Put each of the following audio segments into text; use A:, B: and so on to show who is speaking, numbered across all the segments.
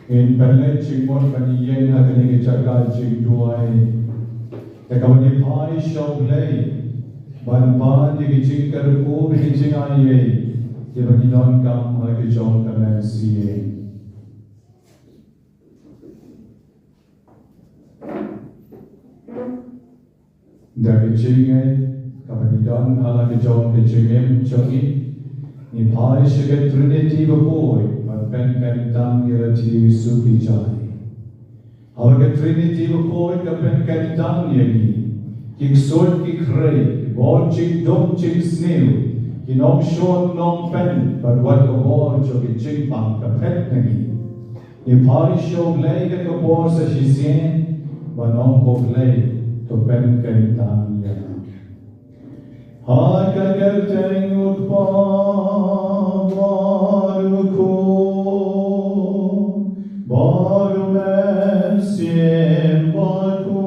A: in Berlin Chingmon Kaniyen Hagani Chaga Chingduai, the Kawani Pai Shoglay, Ban the Chinkar Ub Hitchingaye, the Bagidon Kam Hagajon Kamansi. Dari Chingay, Kabanidon Halagajon Hitchingem Chongi, in Pai Sugar Trinity Boy. Ben Kanitang Yerati Supijai. Our Trinity of Poet Ben Kanitang Yagi. King Sword King Cray, Born Ching Dom Ching Snail, King Om Short Long Pen, but what a born of the Ching Pang, a pet name. If I show lay at the boss as she seen, but on go lay to Ben Kanitang Yagi. I can get telling you, Barumen siem baku,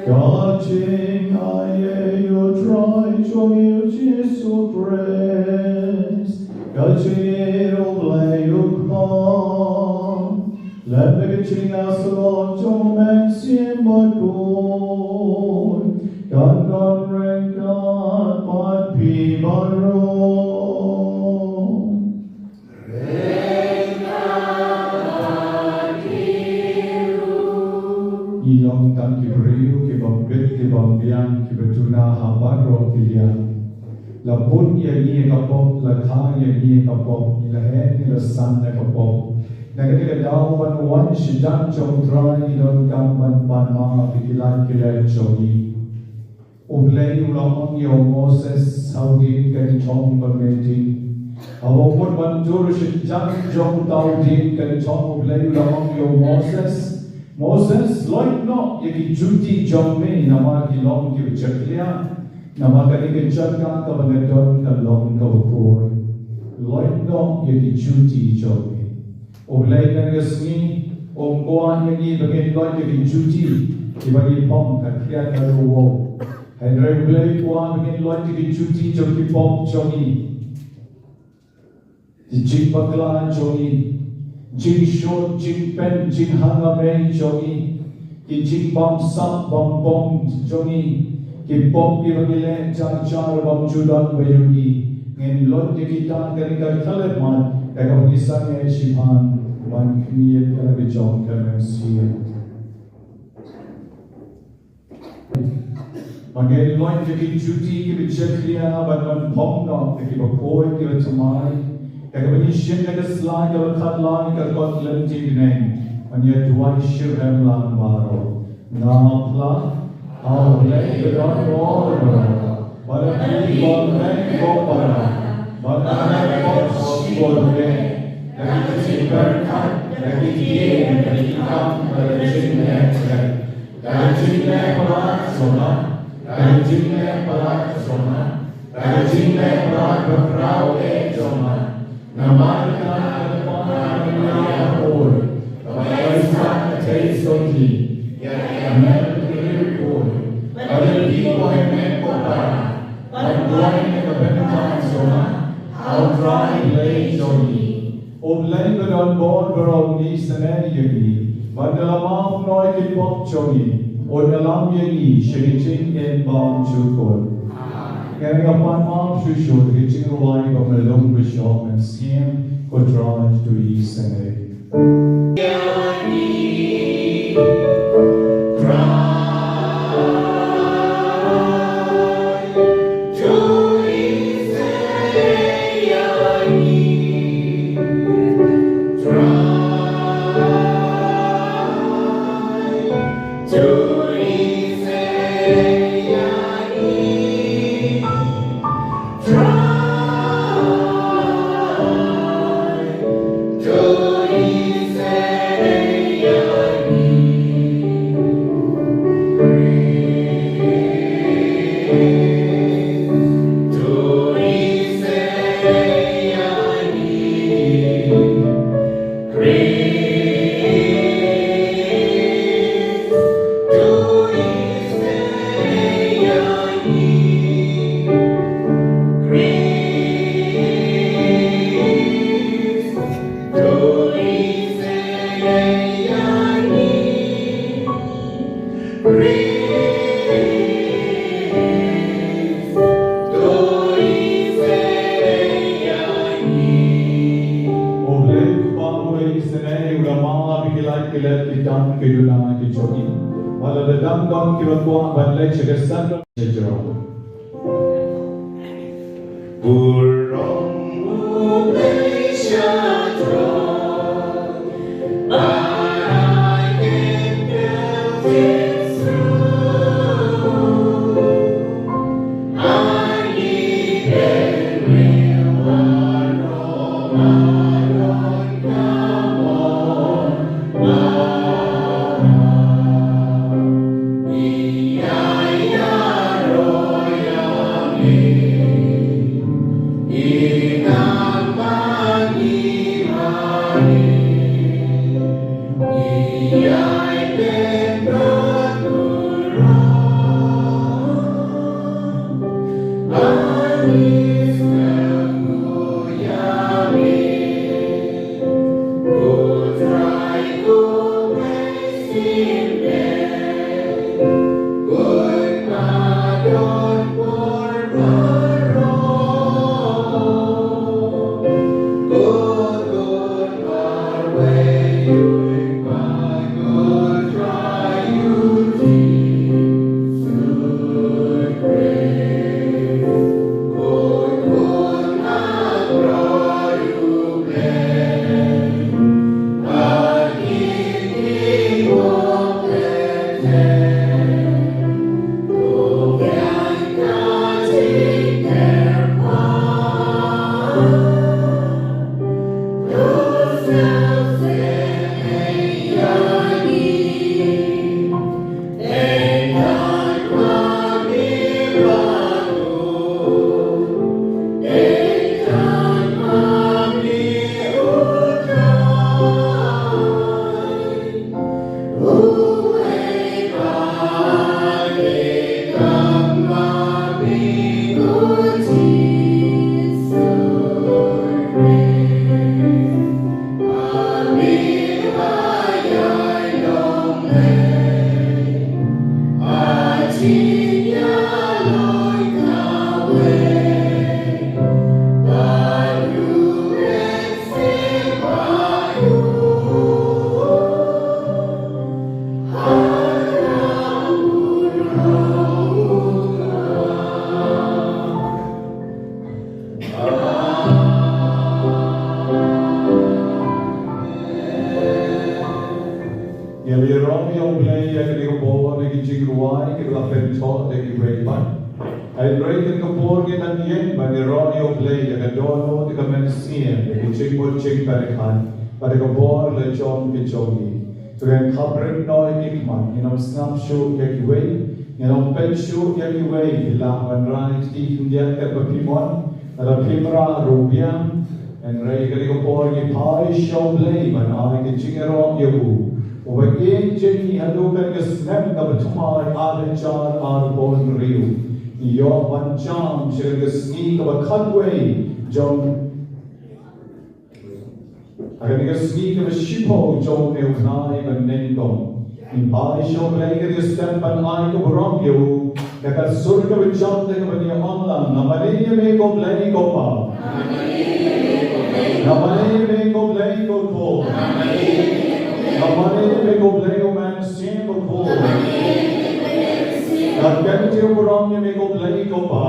A: Gaching aye you try to you Jesus praise, Gaching oblay you come, Lepegaching asalon to men siem baku, God ring God but be baro. Ilong tan kibriu kibambit kibambiang kibetuna habaro kiliang. Lapun ya ni kapok, lakha ya ni kapok, ilahen ila san na kapok. Nagatiga daw wan sidan chong dry ilong gamban panma bikilan kilay chogi. Ublay ulamang yo Moses haudin kan chong permeti. Awapun bantur sidan chong taudin kan chong ublay ulamang yo Moses. Moses loy no yaki juti chong me nama kilong ki chaklia. Nama kani ke chakka ka bangadon ka long ka ukoi. Loy no yaki juti chong me. Ublay kan gasni omgoa yaki bagay loy yaki juti. Ibagi pom ka kya ka ruwo. Henry Blake one begin loyalty to duty to keep up Johnny. The Jing Bakla Johnny. Jing Short, Jing Pen, Jing Hangame Johnny. The Jing Bom Sap Bom Bom Johnny. The Bom Givagile Jar Jar Bom Judan Bayugi. And Lord the Gitan Gariga Kaletman, Egonisan Shipan, one Knie Television Currency. Mangen loin ke duty ke cheklia ban man pom no ke bapoi ke tamai ke bani shin ke slide ke khat line ke got len ti name man ye tuai shir em lan baro na pla au le ke don bor bala ni bon men ko para bala na ko bor ne lagi ti ber khat lagi ti lagi kam lagi ne lagi ne para sona Rajinnya pelat soma, rajinnya pelat berperahu soma. Namarkan kepada pun, kebaikkan tersonti, yang menjadi pun. Ada di poin mekopara, bantuan kebenaran soma, outrai lay soni. Oblain beron bon beron ni senai yuni, bandalamau noi kipok choni. Und erlaub mir nie, Shriting in Baum zu Gott. Gerne upon Mom Shushu, reaching away from the long bishop and Snem, Kotraj to East and ki jingruai ki la pento de ki reipan. Ai reikan kapor ki nanien ba ni royo play ya dono de kamensia ki jingbo jing barikan pada kapor le chom ki chogi. Tuan kabret noi ikman inam snap show ya ki wei inam pen show ya ki wei hilang rai ti India ke pimon ada pimra rubiam and rai kali kapor ki pai show play man ai ki jingero yehu. Wagain Jenny Halukan is Snem the Batumai Adenchar Arbon Rio. Your one charm shall the sneak of a cutway, John. I can get a sneak of a shipo, John Neunai and Nendon. In Pai shall play the step and I go wrong you. That a sort of a jump like when you're online. Namania may go play go pa. Namania may go play go call. Namane me go play o man sin go call. Nagante o buram me go play go pa.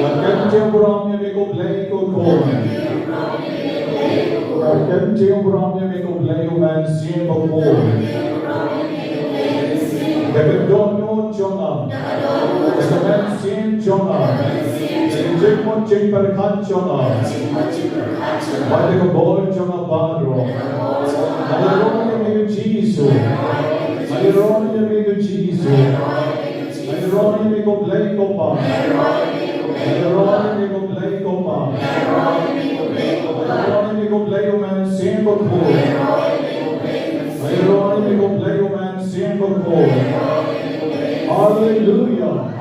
A: Nagante o buram me go play go call. Nagante o buram me go play o man sin go call. Dapat dono Jonah. Dapat man sin Jonah. Jing mo jing perkan Jonah. Pada ko bol Jonah padro. Hallelujah, may Jesus. Hallelujah, may Jesus. Hallelujah, may go play ko pa. Hallelujah, may go play ko pa. Hallelujah, may go play o man sin ko po. Hallelujah, may go play o man sin ko po. Hallelujah.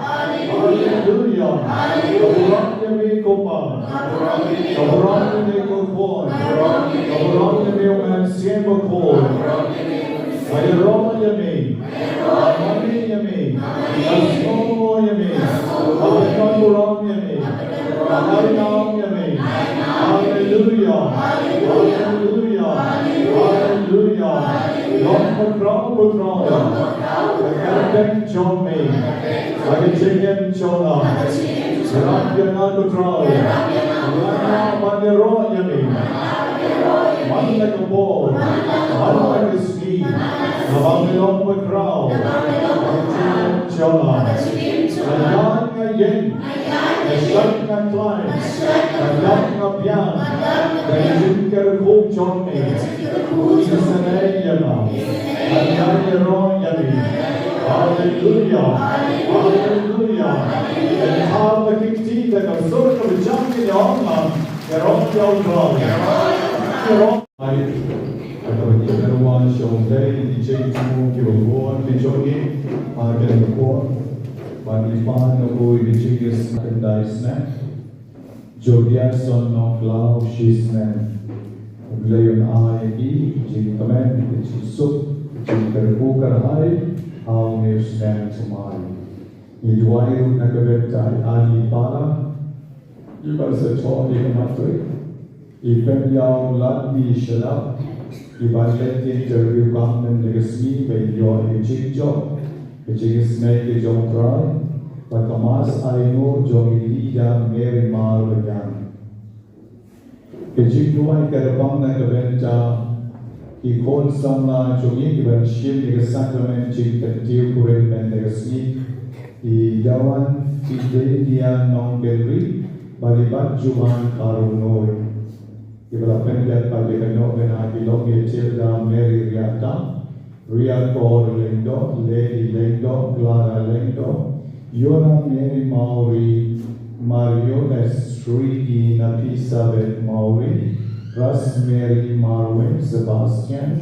A: Hallelujah. Hallelujah, may go pa. Hallelujah, may go po. Hallelujah, may o man sin ko po. Hallelujah, may. Hallelujah, may. Hallelujah, may. Hallelujah, may. Hallelujah, may. Hallelujah. Hallelujah. Hallelujah. Lord, patrol. Thank John may. I chicken Jonah. Ramya na patrol. Ramya Manero yami. Man like a ball. Man like a snake. Nabangalong patrol. I chicken Jonah. Ayang again. Ayang na climb. Ayang na piyan. Ayang ka John may. Isasanay yama. Ayang yami. Hallelujah. Hallelujah. And how the kikti that are sort of a jump in the online. They're on the outside. They're on. I thought everyone shall play the J2 give a war, the jogging, I get the war. But we find a boy the jiggers and dice snap. Jodia son of love, she's Snem. Lay on I E, Jim command, which is soup, Jim Karabuka high. How may stand to mind? Idwayo nagabenta ani para, iba sa chon di kamatri, ipen yaw latni shalap, iba leti interview kamen negasmi by your ejigjo, ejigis make jong try, pagkamas ayno jong ilida Mary Marwayan. Ejigduay karabang nagabenta. Ikon sama jogi iban shil di sacrament jing kentiu kuren men negasmi di jawan fide dia non belri balibat juhan karunoi ibla pendet pagi Nobena bilong yetilda Mary Riata Ria Kor Lendo Lady Lendo Clara Lendo Yona Mary Mauri Mario Estrigi Napisa Bet Mauri Rosemary Marwin, Sebastian,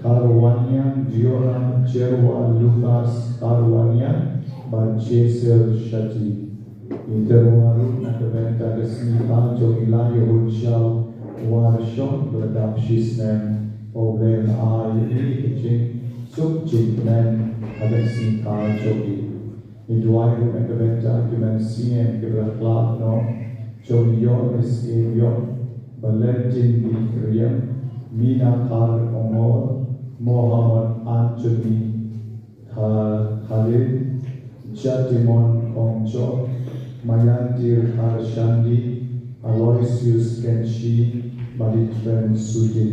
A: Carwanian, Diora, Cherwa, Lucas, Carwanian, Banchesel Shati. Interwaru, Nakaventa, Resmita, Jogilayo, Unshal, Warshon, Bladam Shisnem, Oblen, Ayi, Kitchen, Subject Men, Alexita, Jogi. Idwaru, Nakaventa, Kimensian, Kibraklat, no, Jogio, Escavio. Valentin Bikriya, Mina Kar Omor, Mohammed Anthony Khalid, Jatimon Kongcho, Mayantir Harshandi, Aloysius Kenshi, Maritren Sudin.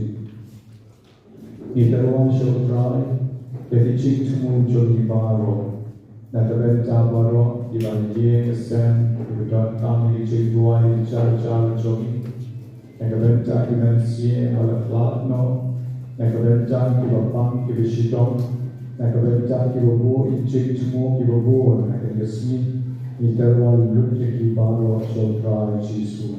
A: Itaruan Shotrai, Jadi cingmu jodi baro, nak benta baro di bagian kesen, kemudian kami cingguai jar jodi, nak benta dimensi ala flatno, nak benta di bapang di shitom, nak benta di bobo cingmu di bobo, nak kesini interval lupa di baro jodra Yesus.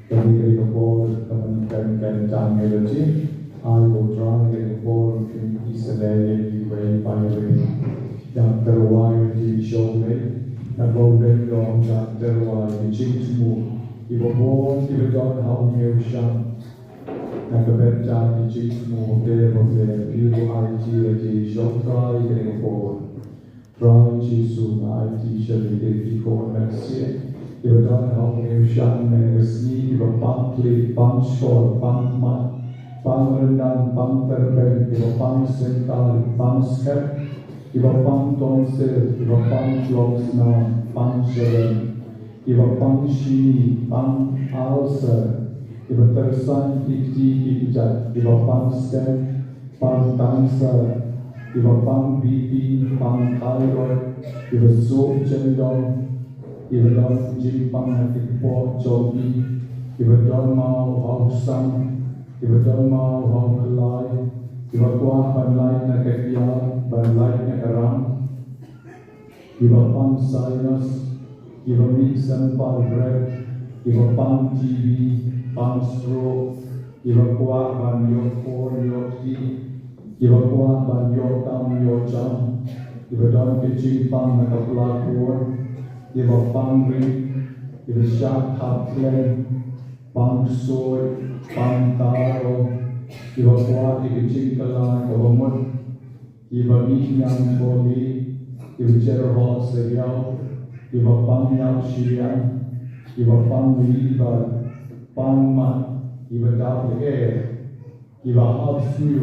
A: Kami dari bobo kami kan melodi. I will try and inform in Israel way by way. Dr. Y di Showley, and Bowden Long, Dr. Y di Chingmu, he was born in the God how new sham, and the bedtime di Chingmu, there was a beautiful idea di Showtry and born. Try Jesus, I teach a little before next year. He was God how new sham, and was need of bumply, bump score, bump mat. Pang rendang, pang terbaik, iba pang sental, pang skep, iba pang tonsel, iba pang longsna, pang seren, iba pang shini, pang ulcer, iba tersan ikti ikjat, iba pang skep, pang cancer, iba pang BP, pang thyroid, iba zoom cendong, iba don jimpang nakikpo jogi, iba don mau hausam. Iba don mau hong kelai, iba kuah banlai na kekia, banlai na kerang, iba pang sinus, iba mix and pal bread, iba pang TB, pang stroke, iba kuah ban yok for yok ti, iba kuah ban yok tam yok jam, iba don kecing pang na kaplapur, iba pang ring, iba syak hap klen, pang soy, pang taro, iba kuat ikicing kalang kabamut, iba minyang boli, iba cerahol seyaw, iba pang yaw siyang, iba pang libat, pang mat, iba dapli iba hapsyu,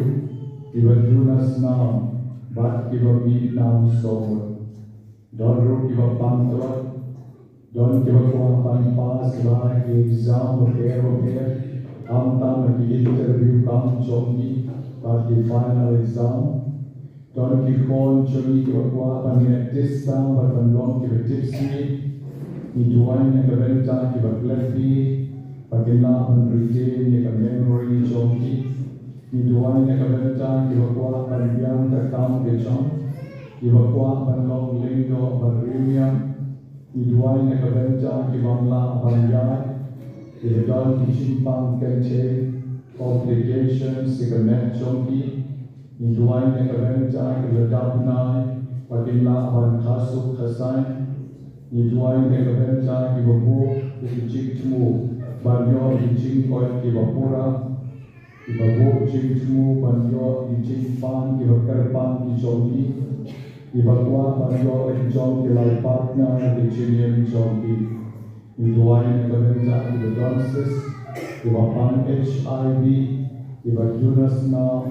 A: iba dunas nam, bat iba mitnam somut, donruk iba pang tuat, don iba kuat pang pas, iba exam oker, Tam di interview kam chongi pas di final exam. Don ki kon chongi ki wakwa pangina testa barbanlong ki tipsi. Ni duwain na kabenta ki baklefi. Pagila ang retain ni memory chongi. Ni duwain na kabenta ki wakwa pangyang takam ke chong. Ki wakwa panlong linggo barrimya. Ni duwain na kabenta ki mamla pangyay. The adult simpang kece obligations sekemet chongki induai nekabenta keledapnai padilla ban kasuk kasai induai nekabenta kibabu kijikmu banyo kijing koi kibapura kibabu kijikmu banyo kijing pan kibakerpan kijongki kibakwa banyo kijong kilalpatna kijinian chongki Induai nekabenta iba donsis, iba pan HIV, iba Junas na,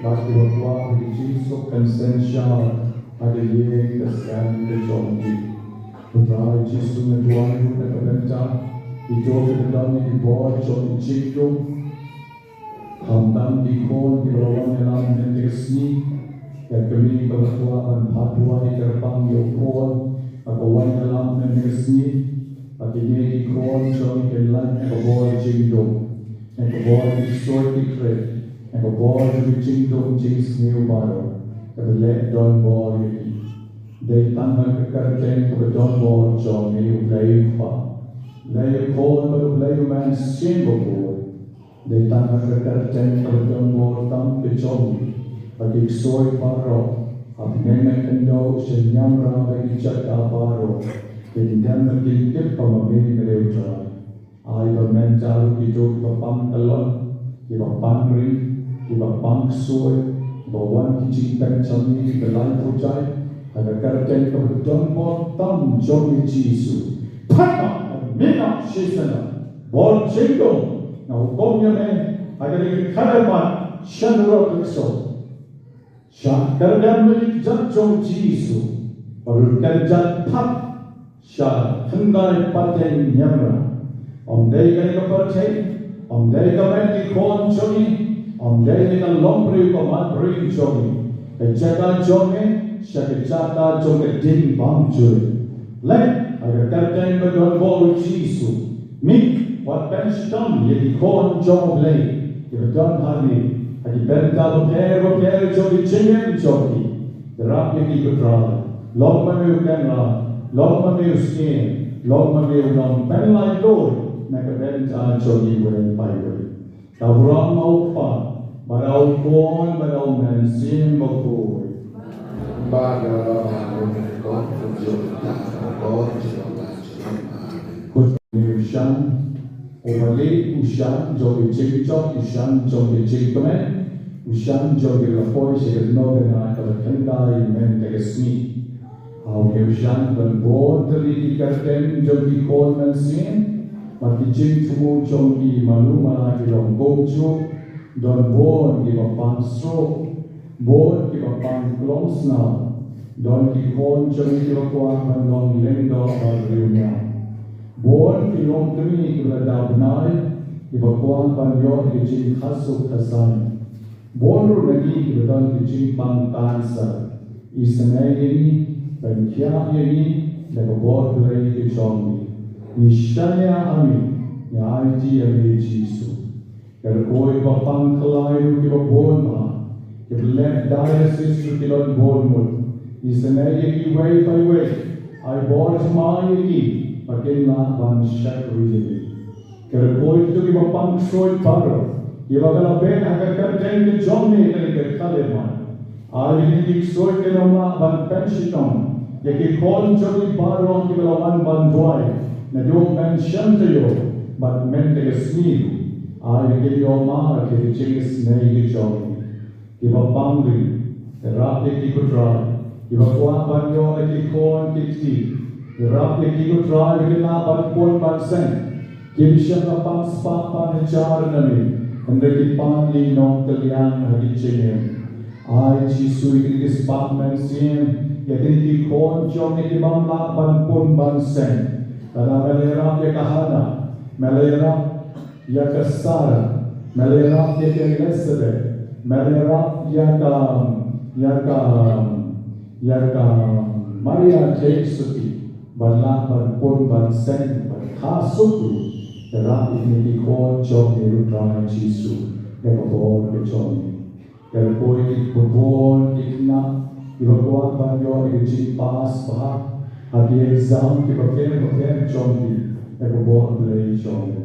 A: bat iba kuah di Jisuk konsensyal, ada ye kesan kejongki. Putra Jisuk neduai nekabenta, ijo kedami ibo jong cikdum, hamdan dikon di bawah dalam nengesni, dan kami berkuah dan padua di gerbang yokon, akawan dalam nengesni. Pagini di kon chong kelan ekobor jingdom, ekobor di sort di kred, ekobor di jingdom jings new baro, kabile don bor yaki. They tangan kekarten kabidon bor chong new layu fa, layu kon baru layu man simbo bor. They tangan kekarten kabidon bor tam kechong, pagi sort baro, apnemen endo senyamra bagi jata baro. Kemudian berkikir pemabili mereka. Ayah mental hidup bapang telon, bapang ring, bapang soy, bawan kicing cami belai pujai. Ada kerja kebetulan motam jomi Yesus. Papa, mina shisana, bol cendong. Nah hukumnya ada di kalaman shanurok lekso. Syah kerja menjadi jomi Yesus. Baru kerja pak. Syah hengai paten nyamra. Dei ka paten, dei ka menti kon choni, dei ka lombri ko matri choni. Jaga jonge, shaka jata jonge din bam jure. Let aga karten badon bol jisu. Mik wat ben shitom ye kon jom lay. Ye badon hani. Agi bynta bapere jogi chingen jogi. The rap ye ki kutral. Long ma meu kenra. Long ma meu skin. Long ma meu long pen like door. Naga bynta jogi way by way. Kavram mau pa. Barau kon barau men sin makoy.
B: Barau kon jota kon jota.
A: Ushan, overlay Ushan, jogi chikchok, Ushan, jogi chikome, Ushan, jogi lapoy, shake Nobena, Kalakanda, men take a sneak. How Ushan, when born the lady carten, jogi kon men sin, but the chik tumu jogi maluma, ilong gochu. Don born give a pan stroke, born give a pan close now, don ki kon jom give a kwan long lendo or reunion. Born ki long tumi ki la dabnai, give a kwan pan yon ki jing hasuk kasai. Born ru nagi ki don ki jing pan tansa, isanayini, ben kya yini, lega born play ki chomi. Nishanya ami, yaiti ami jisu. Koi bapang kalai ki babon ma, ki let diocese to kilon bolmut. Isanay ki way by way, I bought my ki, pakin na ban shak really. Koi to ki bapang soy paro, ki bagala ben agar karten ki jomne ke kaleman. I ki soy ke loma ban penshitom, ye ki kon jogi paro ki balawan ban dwai, na jo ben shantayo, but men te sneak. I give your mama to the chicks nay jogging. Give a bungling, the rapid you could try. Give a one but your like corn kitty. The rapid you could try, we can not but 1%. Give sham a pump spot on the jar and the kipandi no the liang had it chicken. I chisu this batman seen, yet in the corn jogging the bamba but 1%. That I may rap the kahana, Malera. Yakasara, Malera Yekelesede, Malera Yaka Maria Teksuki, Balapa Purban Sen, Kasuku, the Rapi Niki Jogi Rudra Chisu, Nekabor Jogi. The boy born Ikna, Ivakuan Banyo, Ichi Pass Baha, Hadi exam, Kibaken Jogi, Nekabor Blay Jogi.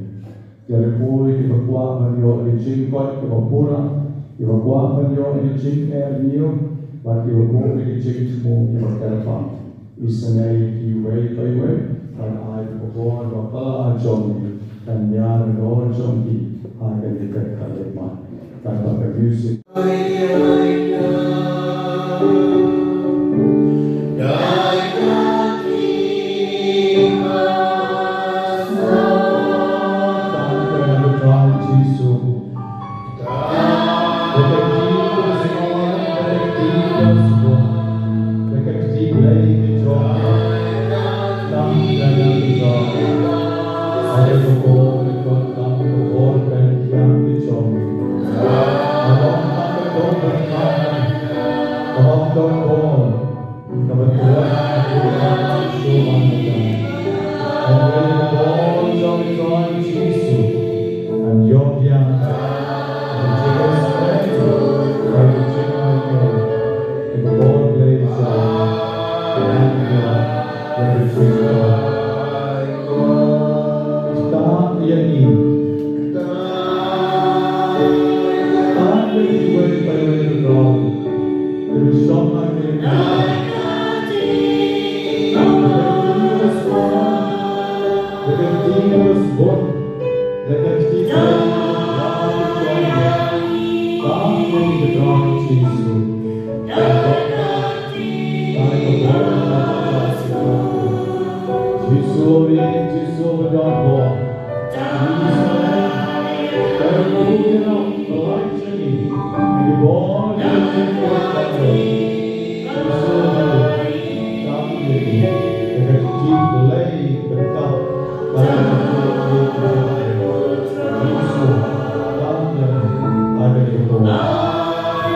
A: Boy, if a quack on your aging quite of a pura, if a quack on your aging air new, but you will go with the aging smoke in a telephone. Is an A way by way, and I born of a jockey, and Yan and all jockey, I can detect a man. Kind of the music.
C: I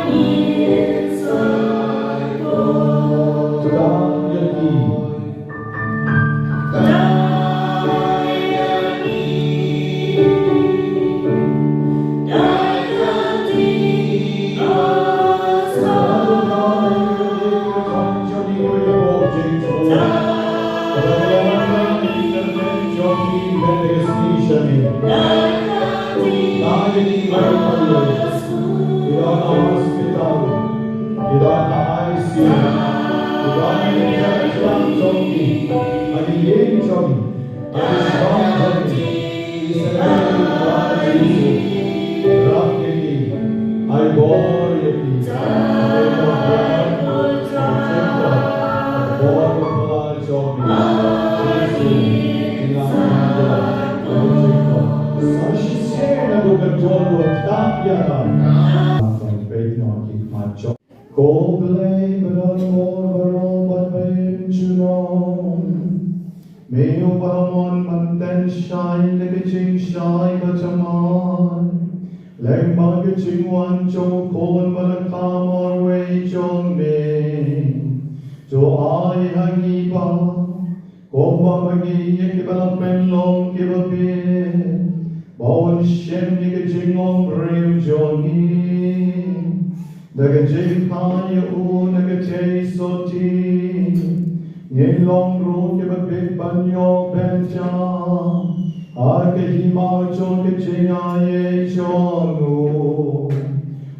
C: need some.
A: Namin iba't Ilan na hospital, ilan na ICU, ilan na injection zombie, alien zombie, alisbang zombie, isabel Jesu, rakiti, ay boryati, ay mabang, magsimba, bory pala zombie, Jesu, ilang mga, magsimba, sa sisir na lugatolo, tapya na, Go play, but on more, but babe, you know. May you on, but then shine, like a ching shy, but a man. Like bug a ching one, Joe, corn, but a calm or way, Joe, me. So I hang kiba, go magi, give a pen long, give a bit. Bowen shem, like a ching on, brave Johnny. Nagajay kaya nagajay soti Nilong ro ke big banyo benja Arke hima chon ke chingaye chonu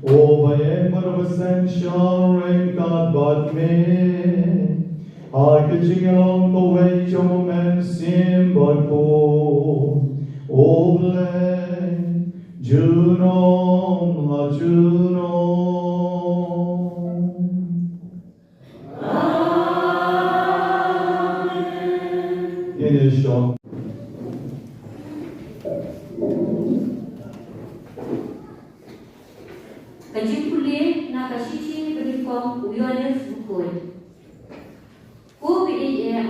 A: O baye marvasen sharen God but me Arke chingalong ko way chom men sim but ko O ble Junom la Junom Show.
C: Kajipule na kashichi berikom uyones bukoi. Ku bidie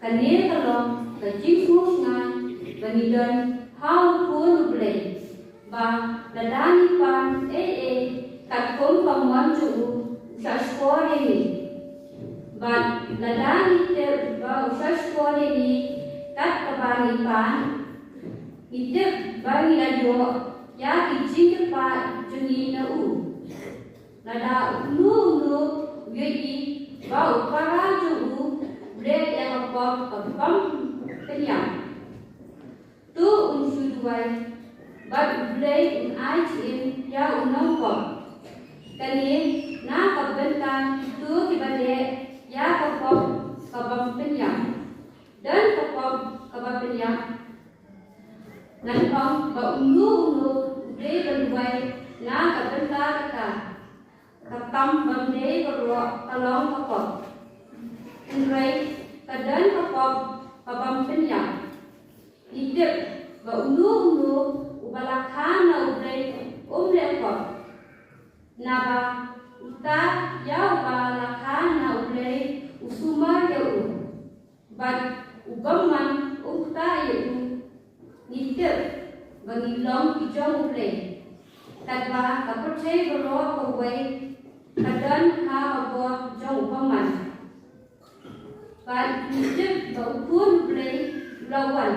C: kane kalom kajipus ngan banidon how ku play ba ladani pan katkom pamwan chu sa skore ni ba ladani te ba sa skore ni kat kabani pan ite bani ajo ya kijing pa juni na u lada nu yegi ba upara ju u bre ya pop pam penyam tu unsur duai ba bre in ai in ya unong pop kani na kabentan tu kibade ya pop kabam penyam dan pop kabam penyam nan pang ba unu bre berduai na kabenta kata katam bande berwa kalong pop Inrai kadan pop kabam penyam idep ba unu ubalakana ubre pop naba uta ya ubalakana ubre usuma ya bat ugaman ukta ya nitip bangilong kijong ubre kadwa kapercaya berdoa kawai kadan ha abo jong upaman bat nitip ba ukun ubre lawan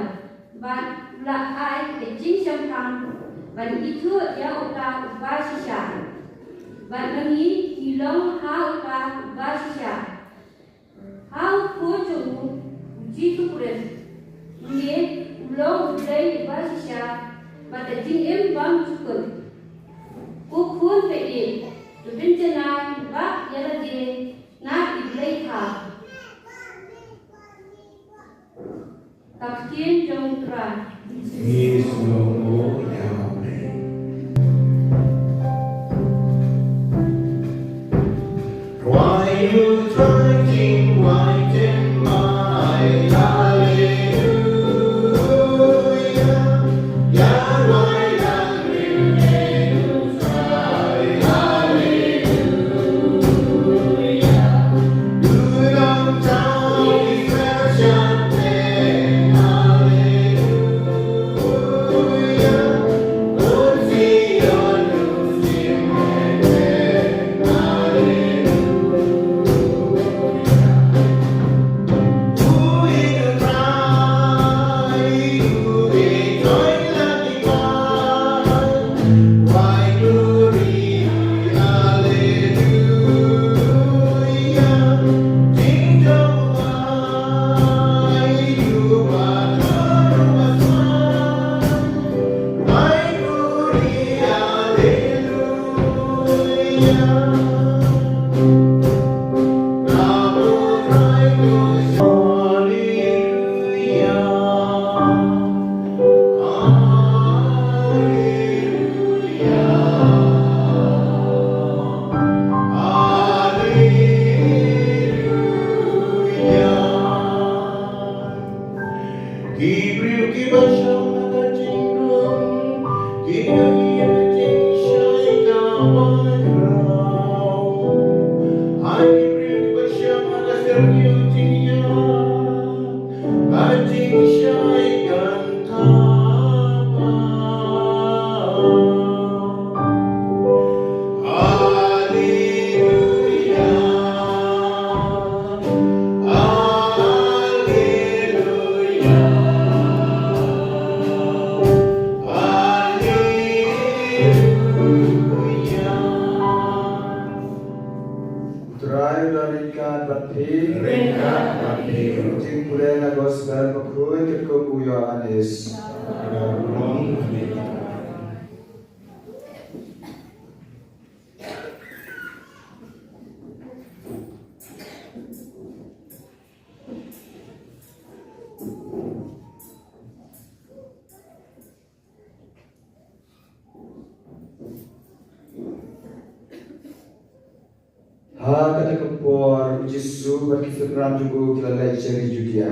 C: bat la ai ke jing sampang ban itu ya uta ubasisya ban ngi ilong ha uta ubasisya ha ko jong jitu kures nge ulong ublay ubasisya bat jing em bang cukun ukun pedi dubin jenai ba yala de na iblay ha Kapten Jong Tra.
B: Is no more down. Why you trying white in my hallelujah? Yeah, why not remain try hallelujah? Good on time, fashion. Hallelujah. Kibriu kiba shama jingdum, kiba jing shai kabagrau. Ai kibriu kiba shama sergiu jingya, jing shai kantaba. Hallelujah, hallelujah, hallelujah.
D: Terakhir dari ikan bati,
B: Ringkat bati,
D: jing pulai na gospel makhrui kekum uyo anis.
B: Long
D: Ha kata kepor Yesus berkifran juga kelalai ceri judia.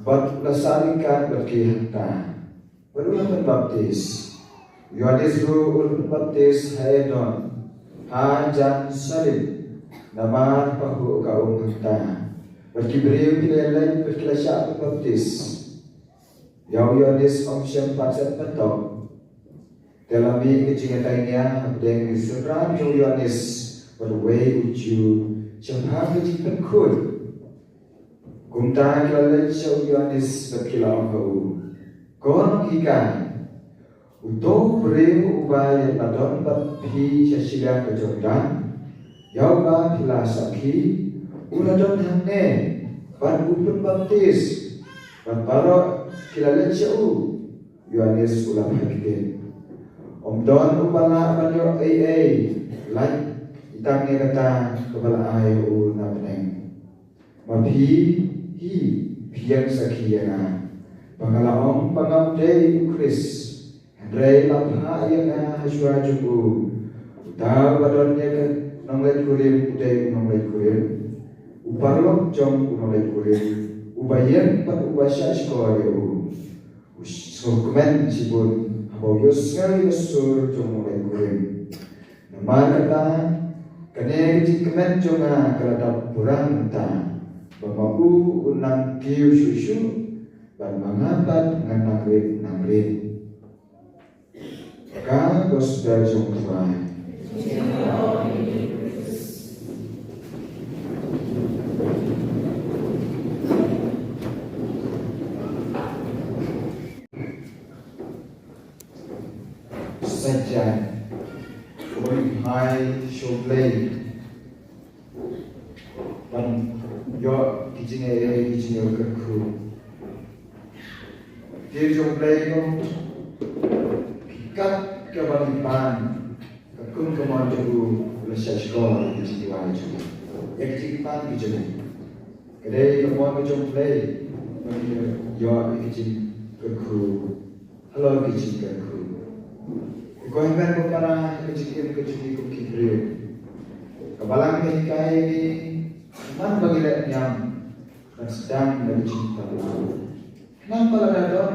D: Bat lasarikan berkihanta. Berulang baptis. Yohanes ru baptis haidon. Hajan salib. Nama pahu kaum hanta. Berkibriu kelalai berkilasyak baptis. Yohanes omsyam patset petok. Dalam ini kecingatainya dengan Islam Yohanes berway uju jangan kejikan kod. Kumta kelalai Yohanes berkilau kau. Kau ikan. Untuk beriu ubah yang padon berpi sesilang ke Jordan. Yau ba pila sakhi uladon hangne ban upun baptis. Ban barok kelalai Yohanes ulam hakite. Om don ubala banyo like itangnya kata kepala ayu napeneng. Mapi hi pian sakiana. Pangalaong pangamde Kris. Hendrai lapha yana haswa jubu. Uta badonnya ke nonglet kurim udai nonglet kurim. Uparlok jom nonglet kurim. Ubayen pat ubasya sekolah eu. Komen sibun. Abau yosngal yosur jom nonglet kurim. Nama kata kene kemen jonga keladap purang ta bamau unang kiu susu dan mengabat dengan nangrit ka gospel jong tuai saja hai shoplay ban yo kijinge kerku dia shoplay no kikat ke balipan kerkun kemon jugu lesya sekolah kijinge wai jugu ek kipan kijinge kedai kemon shoplay yo kijinge kerku halo kijinge kerku kau hendak berkara kecil kibriu. Kebalang kai man bagilah nyam dan sedang dari cinta. Kenapa ada don?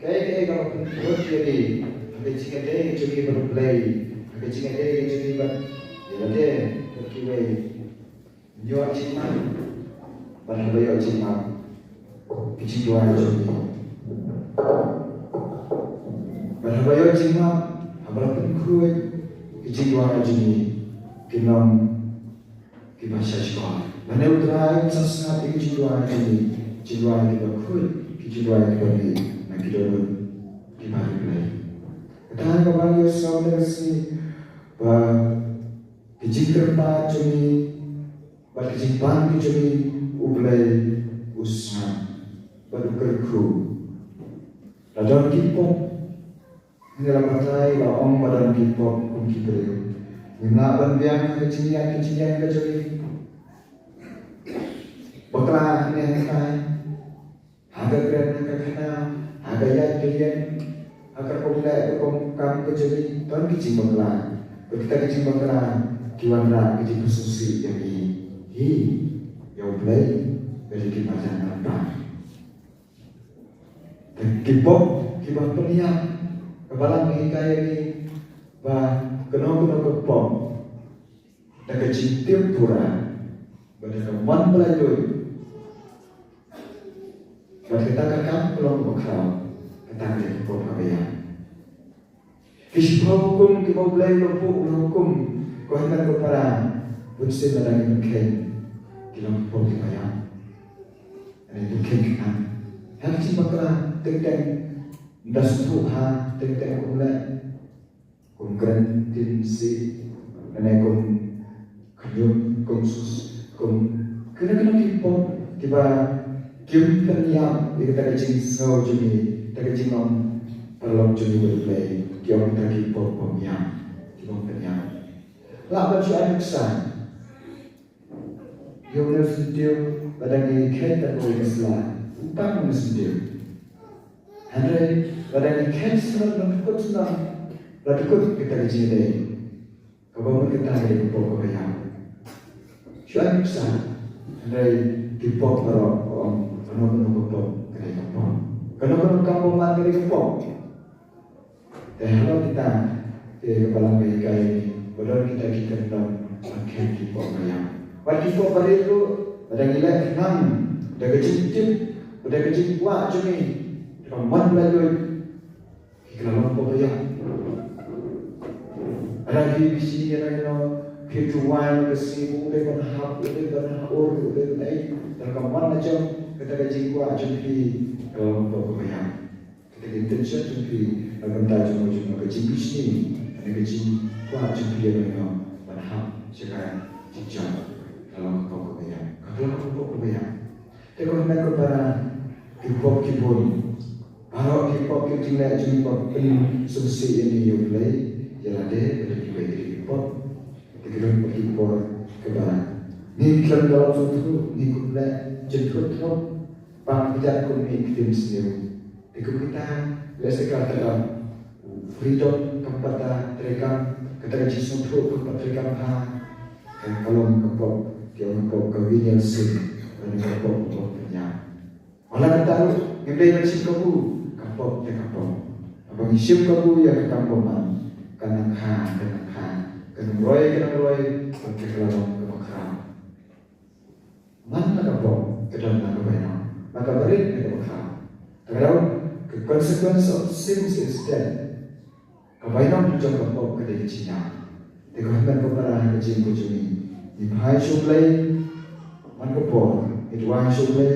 D: Kai kalau pun jadi kecil jadi berplay, kecil jadi ber. Jadi terkiwai. Nyo cinta, ban bayo cinta. Kecil dua jadi. Ban bayo cinta. Apalagi kuat kejiwaan ini kinam kibasya sekolah. Mana utara sangat kejiwaan ini, kejiwaan kita kuat, kejiwaan kita ni nak kita kibari lagi. Katakan kepada saudara si, kejiwaan ini, kejiwaan ini ublay usah berkerku. Lawan kita. Ini dalam patai laong badan kipok kumki beriu. Minaban biang kecilian kecili. Beklah ni kai. Harga keren kena, harga yat kalian. Harga komplek kam kecili. Tuan kecil beklah. Kita kecil beklah. Kiwanda kecil khususi yang ini. Yang play beri kipasan nampak. kiba peniak kebalang kaya ni ba kena kepop dan kecintip pura pada kawan beladoi pada kita kakak pelong bekal kita ada kepop kabaya kisah hukum kiba belai lopuk hukum kau hendak kepada bunsin ada yang mungkin kilang kepop kabaya ada mungkin kan hal si bakal tengteng das tuha tengteng kumulai kumkren tin si ane kum kanyum kum sus kum kena kipop kiba kim peniam kita kecing sau jumi kita kecing om perlom jumi berplay kiom kita kipop pemiam kiom peniam lah baju anak san yang nersentil pada ni kita boleh selah upah nersentil Andre pada ni kita nak senang Lalu kita kecil ni, kawan kita ada kepop kaya. Siapa besar, dari kepop berok, penuh kepop kaya kepop. Kalau kampung mana kaya kepop, kalau kita ke kepala kaya ini, baru kita makan kepop kaya. Pada kepop pada itu, ada nilai enam, ada kecil, ada kecil kuat cumi, kawan belajar, kalau kepop kaya. Ada di sini ada kejuan kesibu dengan hak dengan or dengan ay dalam mana jam kita kaji kuat jumpi kalau pokoknya kita intention jumpi dalam tajuk jumpa kaji bisni ada kaji kuat jumpi dengan hak sekarang jejak dalam pokoknya kalau pokoknya tengok nak kepada kipop kipon kalau kipop kita jumpa penuh solusi ini yang mulai jalan deh kipop kita kipop kebaran ni kalau dalam suatu ni kumla jemput trop panggilan kami kita sendiri kita lesekar dalam freedom kepada mereka kita jisung trop kepada mereka kalau kipop dia kipop kawin sih dan kipop punya malah kita nilai macam kamu kipop ya kipop abang isim kamu ya kampungan kanang kanang roy kekelalong kemakram mana kapok kedam nak kebayang maka beri kemakram kalau the consequence of sins is death kebayang tujuan kapok kedai Cina dikatakan kepada kecil kecil ini bahaya suplai man kapok itu bahaya suplai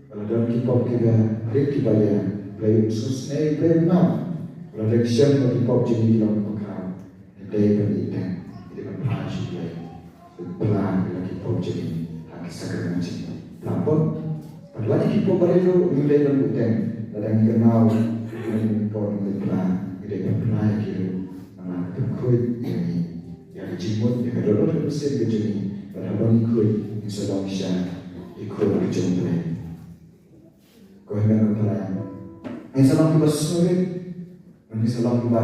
D: kalau dalam kipop kita beri kibaya play usus naik play enam kalau reaction bagi kipop jadi dalam day pendidikan itu berhasil pelan lagi projek hak sekarang macam lapor perlahan kita baru mulai berhutang dan kenal dengan problem pelan kita berpelan kira mana terkait ini yang jimut yang ada orang bersih begini pada orang ikut Indonesia ikut berjumpa kau hendak berpelan misalnya kita sulit misalnya kita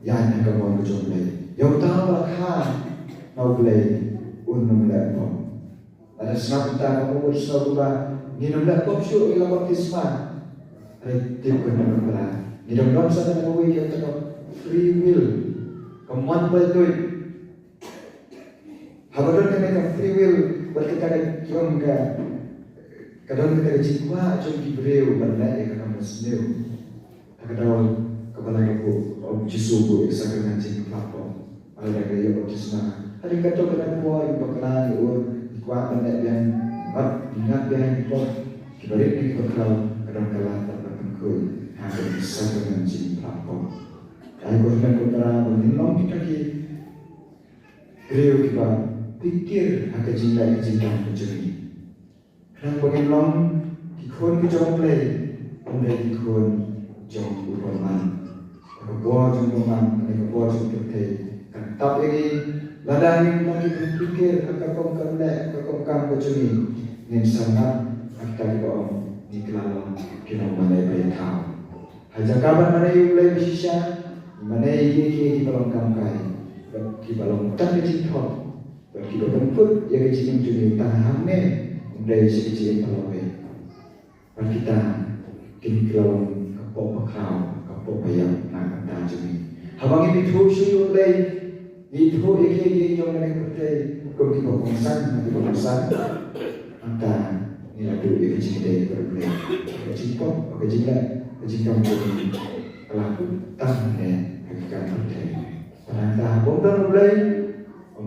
D: yang kawan berjumpa yang utama kan mau beli unum laptop. Ada senang kita mau bersama minum laptop show ialah baptisma. Ada tip kena berat. Minum dalam sana mau dia cakap free will. Kemuan betul. Habaran kena free will berkata kiam ke kadang kita jiwa jom dibreu benda yang kena mesneu. Kadang kepala aku Jisu bu eksakan jing platform. Ada gaya baptisma. Hari kata kena buat yang bakalan kuat benda yang ingat yang kibalik ni bakal kadang-kadang tak berkongkol hanya eksakan jing platform. Dari korban kota menilong kita ki kreu kita pikir akan jingai jingai penjuri. Kadang menilong kikon kijong play, mulai kikon jong upaman. Kebuah jumpungan, kebuah jumpungan. Tapi ini ladang lagi berfikir kakak kerlek, kakak kamu cumi. Nen sangat kita dibawa di kelalaian kita mulai beritahu. Hanya kabar mana yang mulai bersisa, mana ini di balong kamkai, di balong tak kecil bagi berbentuk yang kecil cumi tanah hamil mulai sekecil balong. Bagi kita kini kelalaian kapok makrau, kapok bayang nak kata jemi. Habang ini tu siu lei, itu eki jom lei pertai, kau kita kongsan, anta ni ada eki cingdei perlei, eki pop, eki jingam jemi, pelaku tang ne hakikat pertai. Anta habang dan lei,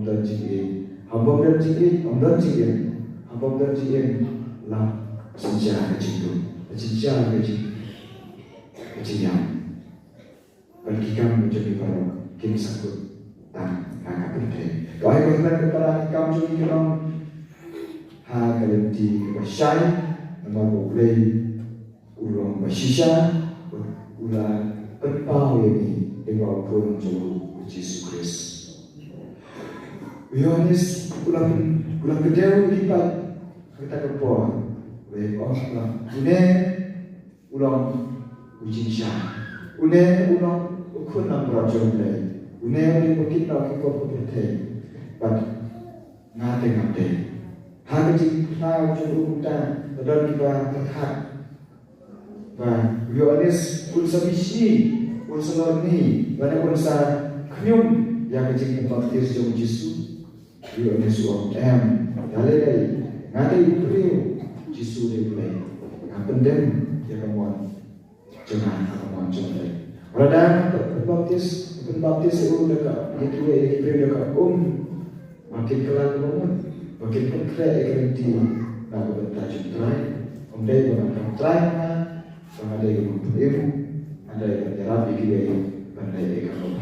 D: dan jingdei, habang dan jingdei, habang dan jingdei, lah sejarah jingdei. Sejarah kejadian bagi kamu menjadi baru kini sangkut dan kakak berdaya. Doa kepada kepada kamu jadi orang kalian di bersyai nama boleh ulang bersisa ulang berpau ini dengan pun jauh Yesus Kristus. Yohanes ulang kedua lipat kita kepuas. Une ulang uji syah, une ulang ukunam berajam lei, une bukit nak kau berhenti, but ngate. Hagi kita juru kita dan kita terhad, dan Yohanes pun sabisi, pun selorni, mana pun sa knyum yang kecil baptis jom Yesus, Yohanes uang dalai ngate beriu. Yesus dia boleh. Yang penting dia kamuan jangan kamuan jomlei. Orang baptis itu dekat, dia dekat makin kelar kamuan, makin konkret garanti nak bertajuk try. Dia akan try sama ada yang berilmu, ada yang rapi dia, ada yang kamu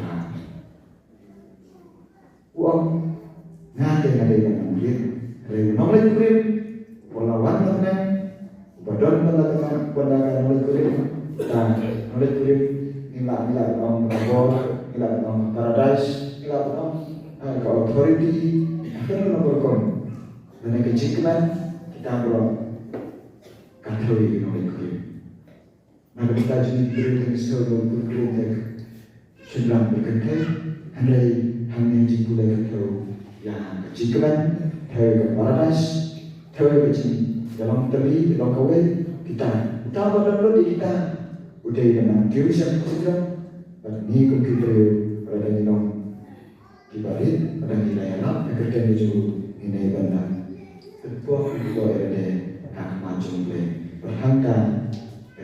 D: uang nanti ada yang mungkin, ada yang nomor mungkin. Walawan mana, badan mana pandangan oleh kulit, dan oleh kulit nilai orang berabor, nilai orang paradise, nilai orang ke authority, akan orang berkon. Dan kejikan kita belum kataui oleh kulit. Maka kita jadi kulit seluruh kulit sedang berkentai, andai hanya jipulai kataui yang kejikan, ke paradise. Tahu macam dalam tali, dalam kawin kita badan lodi kita udah dengan virus yang sedang ni kita pada dalam kibarit pada nilai alam yang kerja menuju nilai bandar ketua ada nak macam le berhangga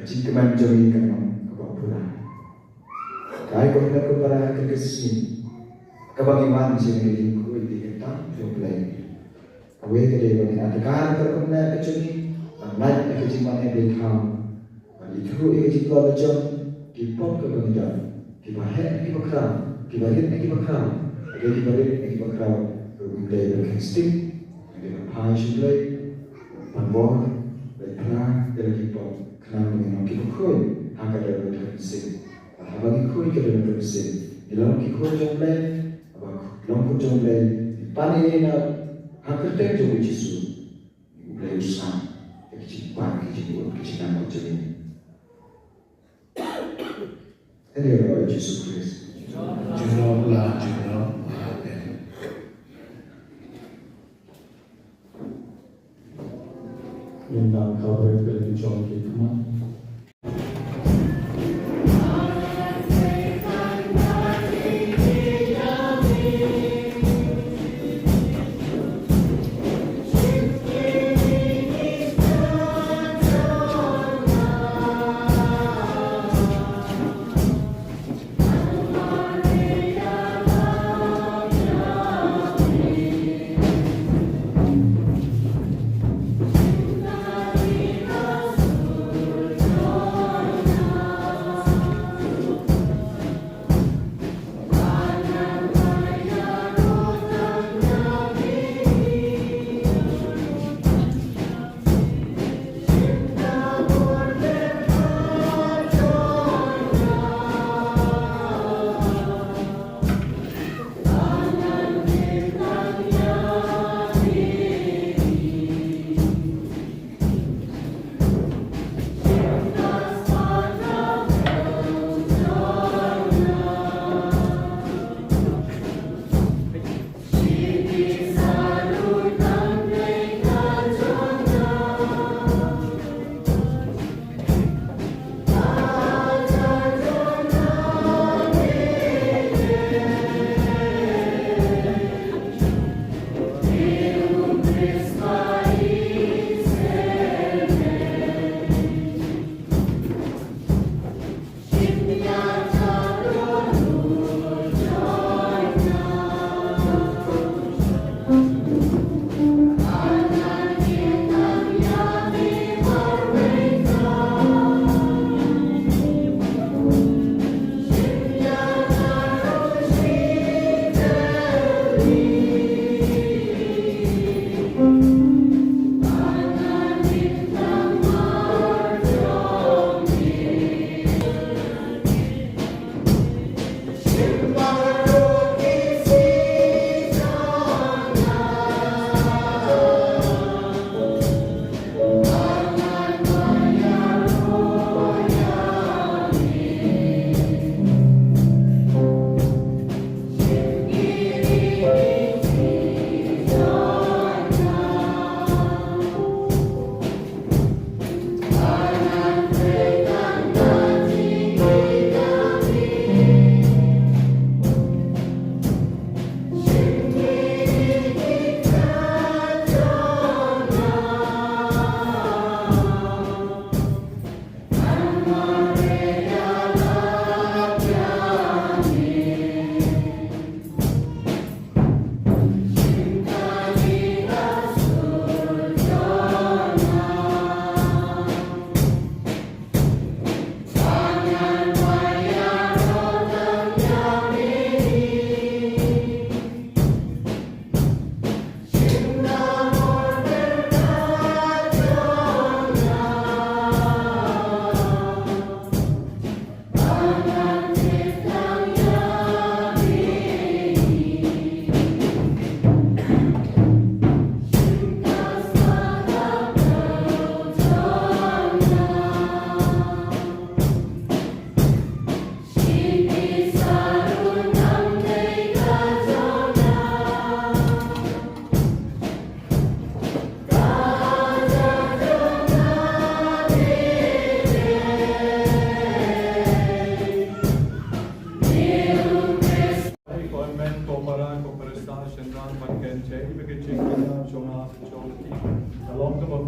D: jika menjadi kan kebapuran kai kita kepada kekasih kebagian sini di kita jumlah Awe kede bani adakar terkena kecuni, naik kejiman yang berkau. Bagi itu kejiman macam kipok kebangidan, kibahet kibakrau, kibarit kibakrau, kibarit kibakrau. Kemudian berkestik, kemudian berpai suplai, panbor, berperang, berkipok. Kenapa mengenal kipokoi? Hanya dalam terkestik. Bagi koi dalam terkestik. Dalam kipok jomlai, dalam jomlai, panen. Hampir jauh Yesus, mulai usaha kejiban kejiban macam ini. Ini adalah Yesus Kristus.
B: Jumlah.
A: Yang kau beri jom kita.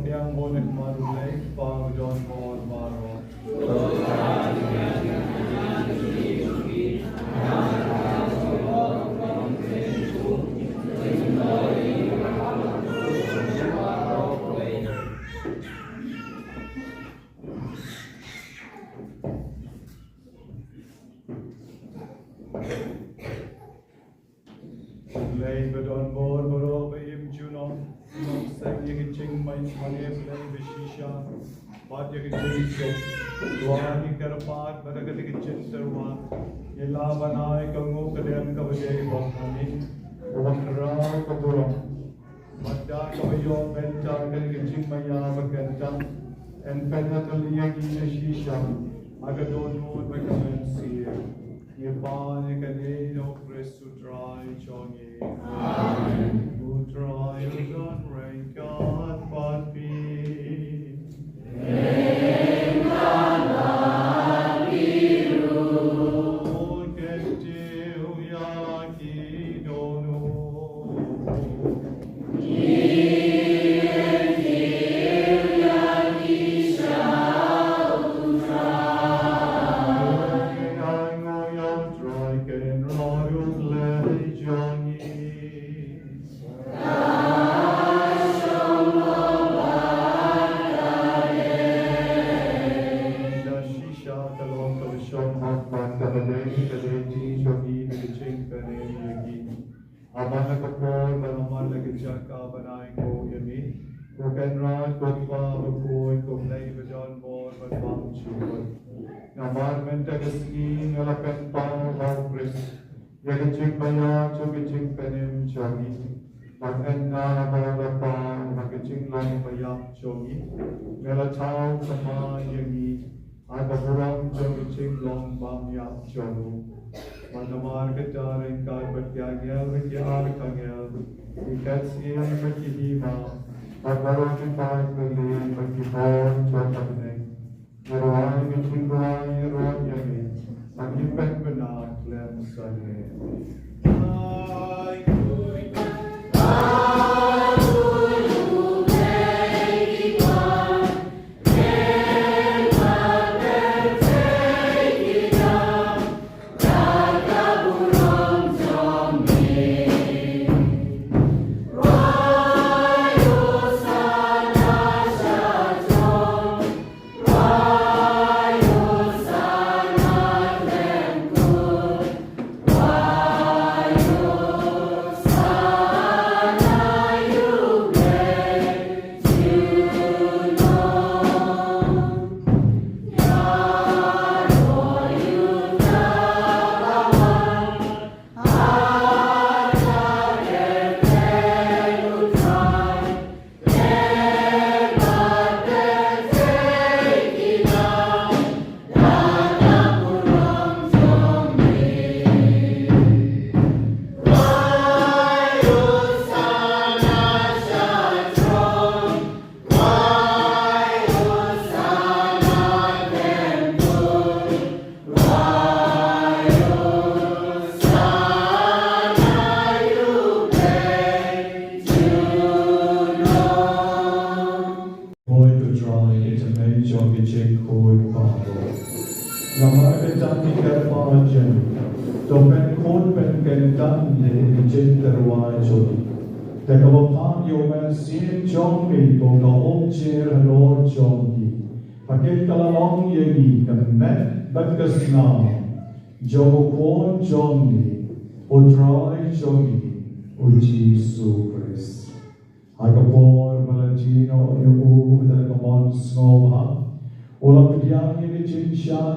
A: biang bonek marulai pang don bor maro. Lay bedon bor boro beim juno, no sang ye ching mai mane play bishisha, bat ye ching so, duani karpat baragat ye ching terwa, ye la banai kango kadem kabje bahani, wakra kaburo, madda kabayo bynta kan ye ching maya bakanta, en penataliya ki shisha, agadon mo bakamen siya. Ye pan ye kane no Christu try chongi. Amen. Who try don rain God but be.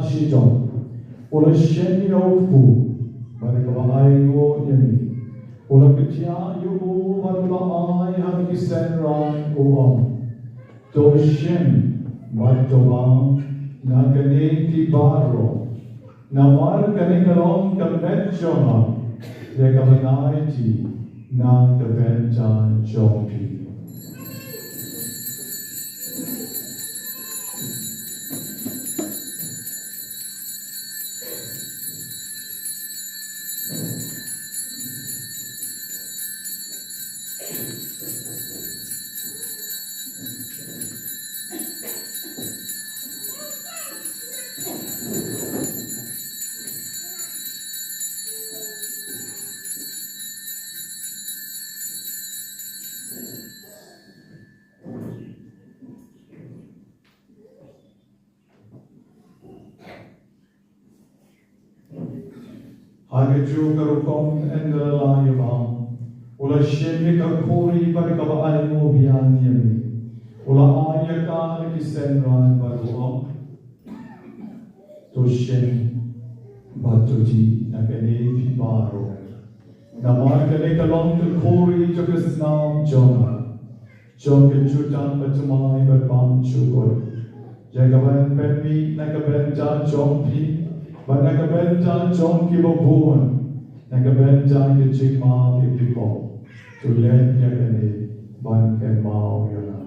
A: Shitom, or a sheni of food, but a ayo yemi, or a pitia you I have kisen rai uam, to shen, matoma, nagane kibaro, namar kanikalong conventional, the kavaniti, na the bynta jopi. Agaju karukom endala yama. Ula shemi kakuri barikaba aimo biyan yami. Ula ayaka kisenran baruam. Toshen batuji nakene pibaro. Namakane kalong kakuri jokasnam jona. Jonke chutan batumai batbam chukoi. Jagaban penmi nakabenta jompi. But nakabenta John Kibobuan, nakabenta the Chigma people to let Yakane Ban and Mao Yana.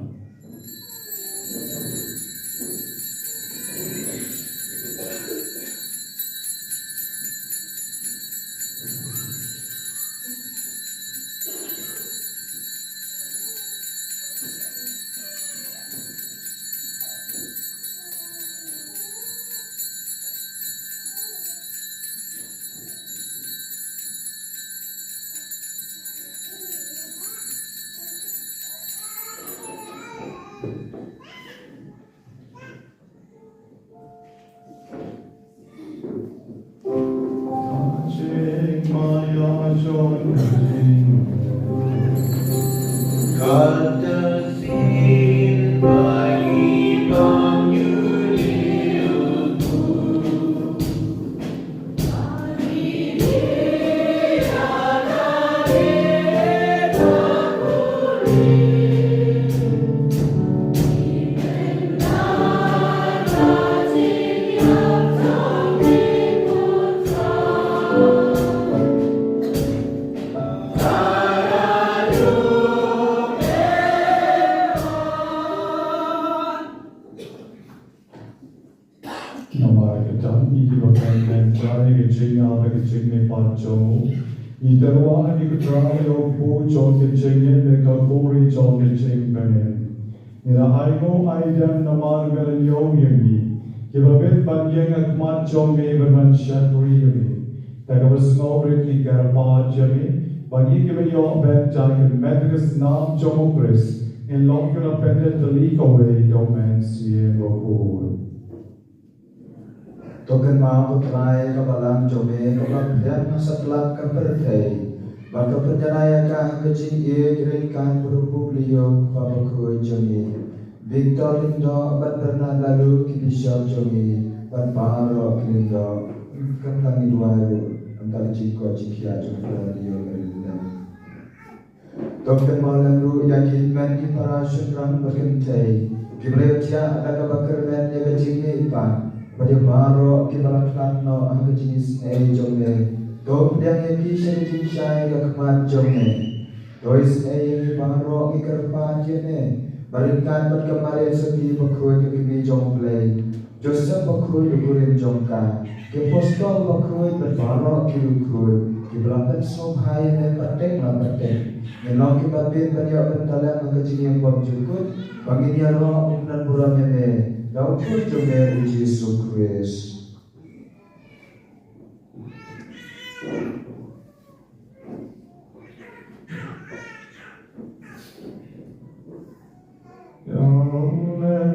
A: Kibabit panjang akmat jombe bermansyan riyami. Tagabas ngobrit ni karapad jami. Bagi kibayo ben jakin medgas nam jomokris. In long kila pendet talik away domen siye rokul.
D: Token mau try kabalang jombe kabak yang setelah kepertai. Baka perjanaya kah kecing ye kirimkan berpublio kabakui jombe. Bynta lindo bat pernah lalu kibisau jongi bat paro lindo kentang iduayu antar jiko jikia jumpa dio lindo. Token malam ru yakin men ki para syukran berkentai kibreu tia ada kabakar men ya kecing ipan pada paro kibalat kanno ang kecing jongi. Top yang ebi syari syai kakmat jongi. Tois yang paro ikarpan jene. Berikan berkemarin sepi bakul ke kini jomplay. Joseph bakul ukurin jongka. Ke postol bakul berbarok kirukul. Ke belakang somhai dan pertek lah pertek. Ngelong ke babin banyak bentalan mengkecing yang bom jukut. Banginya roh dan buramnya me. Daukul jomel uji sukris.
A: Amen.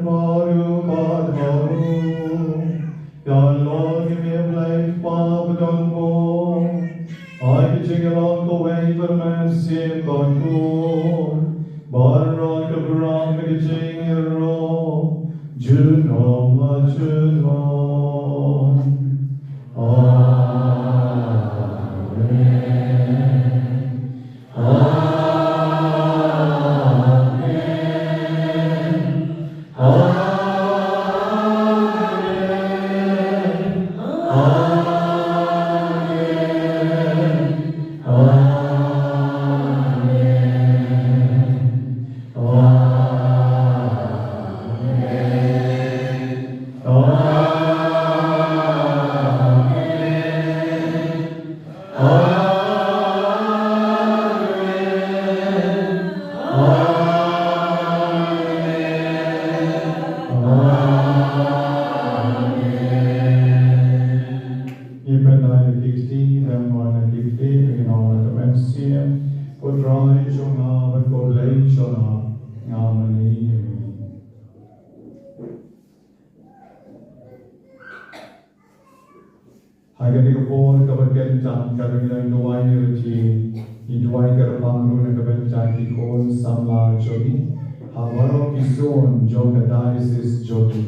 A: Agar ni kapon kabagian jam kami nuai nirti, iduai kerapangru na kabenca ikon samla jodi, hawaro kison jo kadiasis jodi.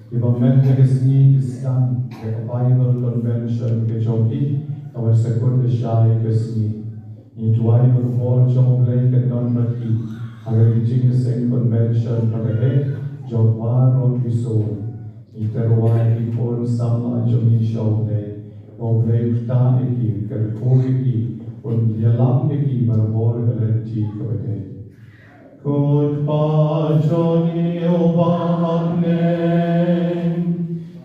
A: Ibang mente kesni kiskan ke Bible Convention ke jodi, awal sekut syai kesni. Iduai berpol jo mulai ke non mati, agar dijing seng convention pagade jo waro kison. Iteruai ikon samla jodi shawle. Oblekta iki, kerkoi und yalam iki berbor galenti kepada. Kod pajoni obahne,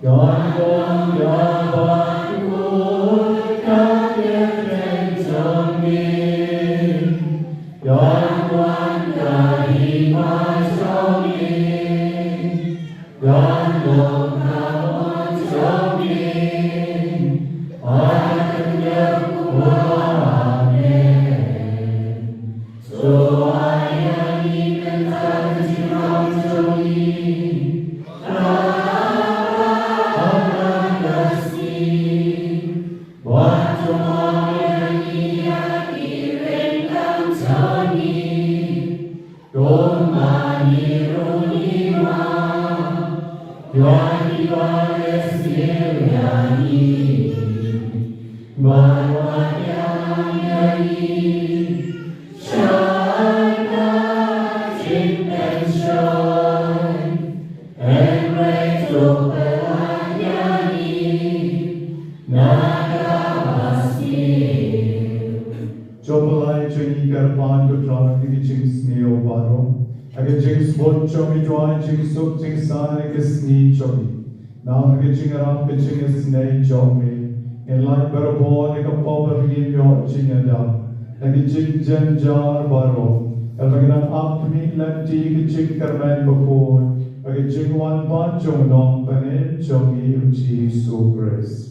A: gandom yabakul kakefenjami, gandom yahimajami, gandom namajami. Jopalai Jenny Garpan to Tron, the Jings Neo Baro, again Jings Bot Chomi Joy, Jings Suk Jings San, a Sni Chomi. Now the Jing around the Jing is Nay Chomi, and like Barabo, like a pop of your Chingada, and the Jing Jen Jar Baro, and we're gonna up to me, let tea, the Jing Carman before, again Jing one part Chomdong, Panet Chomi, Uchi, so grace.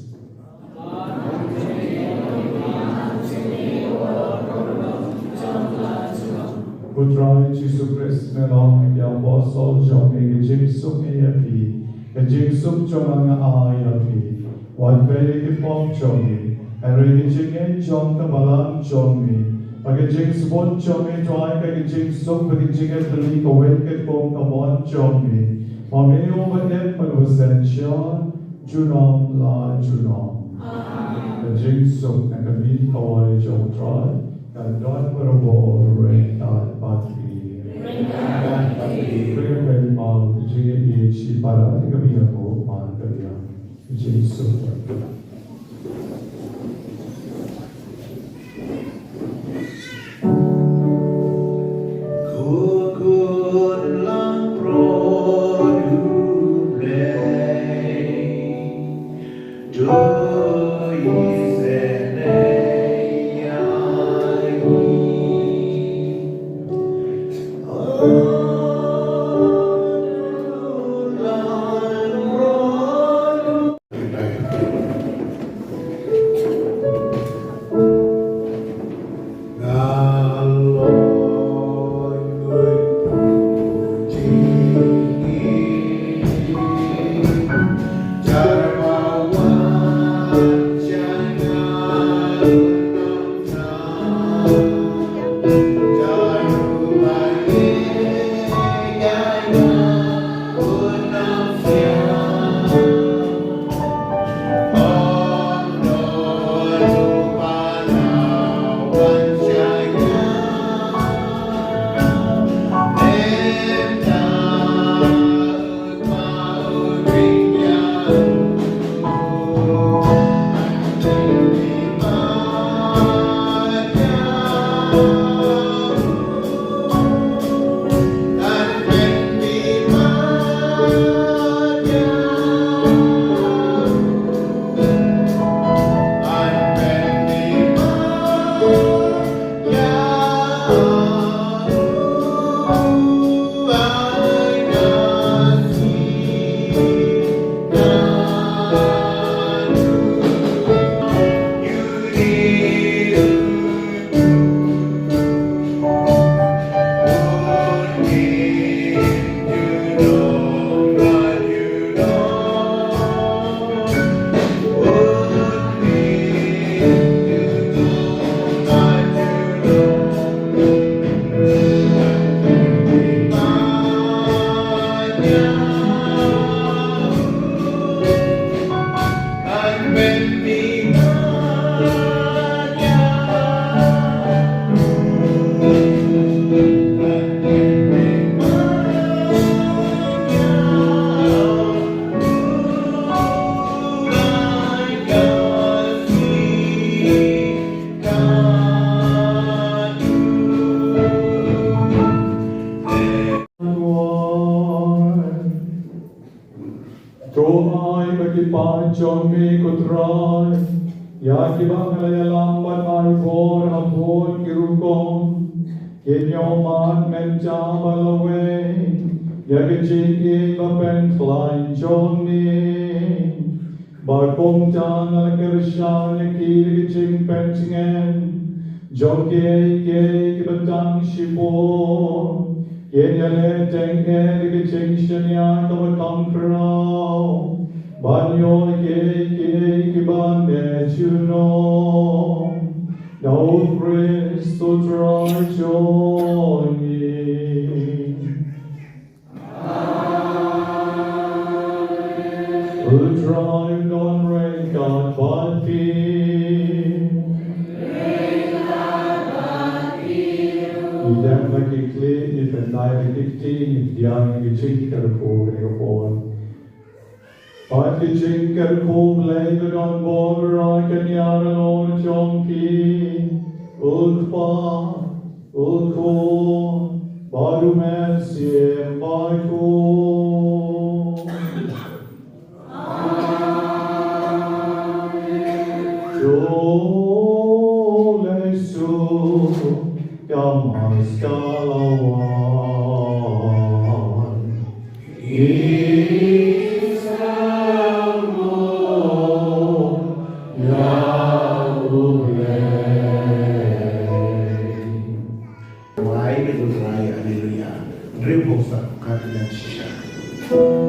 A: Putra Jesu Christ melong yang bosol jong e jing suk e api, e jing suk jong ang ai api, wan pele ke pom jong e, and re jing e jong ka balang jong e, pag jing spot jong e joy ka jing suk pag jing e tali ka wet ke pom ka bon jong e, mamini o batem pag wasensyon, junom la junom. E jing suk na kamit kawai jong try. Dan Tuhan berbohong rendah pati. Berikan mau jadi isi para kami aku mandiri. Jadi super. Jom mi kutrai, ya kiba lambat arbor hapon kirukon, kinyoman menja balawe, ya kecing bapen klein jom mi, barkom jan al kershan kir kecing penchingen, jom ke kibatang shipor, yenyale tengke kecing shenya kabatang krao. Banyo ke bande chuno, no Christo trajoni. Utrai non rekat bati, idem nakikli ifendai nakikti ifdiang nakikikar ko nekapon. At kichinker kom lever on borra kanyara lor chonki ulpa ulko baru mersie baiko Jolesu kamas kalawan
B: Haleluya. Dream sa katilang siya.